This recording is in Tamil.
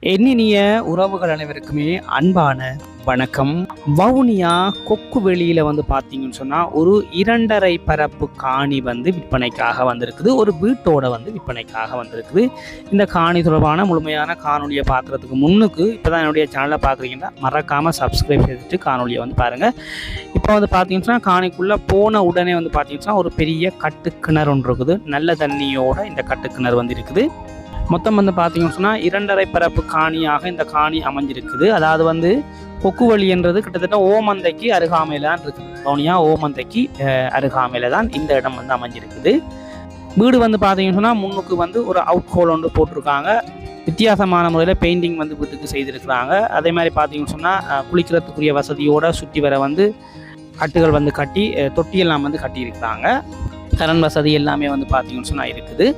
எண்ணினிய உறவுகள் அனைவருக்குமே அன்பான வணக்கம். வவுனியா கொக்கு வெளியில பார்த்தீங்கன்னு சொன்னா ஒரு 2.5 பரப்பு காணி விற்பனைக்காக வந்திருக்குது. ஒரு வீட்டோட விற்பனைக்காக வந்திருக்குது. இந்த காணி தொடர்பான முழுமையான காணொலியை பார்க்கறதுக்கு முன்னுக்கு இப்போதான் என்னுடைய சேனலை பார்க்குறீங்கன்னா மறக்காம சப்ஸ்கிரைப் செய்துட்டு காணொலியை பாருங்க. இப்போ பார்த்தீங்கன்னா காணிக்குள்ள போன உடனே பார்த்தீங்கன்னா ஒரு பெரிய கட்டுக்கிணறு ஒன்று இருக்குது. நல்ல தண்ணியோட இந்த கட்டுக்கிணறு இருக்குது. மொத்தம் பார்த்தீங்கன்னு சொன்னால் 2.5 பரப்பு காணியாக இந்த காணி அமைஞ்சிருக்குது. அதாவது கொக்குவழி என்றது கிட்டத்தட்ட ஓமந்தைக்கு அருகாமையில் தான் இருக்குது. வவுனியா ஓமந்தைக்கு அருகாமையில் தான் இந்த இடம் அமைஞ்சிருக்குது. வீடு பார்த்தீங்கன்னு சொன்னால் முன்னுக்கு ஒரு அவுட் ஹோல் ஒன்று போட்டிருக்காங்க. வித்தியாசமான முறையில் பெயிண்டிங் வீட்டுக்கு செய்திருக்கிறாங்க. அதே மாதிரி பார்த்தீங்கன்னு சொன்னால் குளிக்கிறதுக்குரிய வசதியோடு சுற்றி வர கட்டுகள் கட்டி தொட்டியெல்லாம் கட்டியிருக்கிறாங்க. கரண்ட் வசதி எல்லாமே பார்த்தீங்கன்னு சொன்னால் இருக்குது.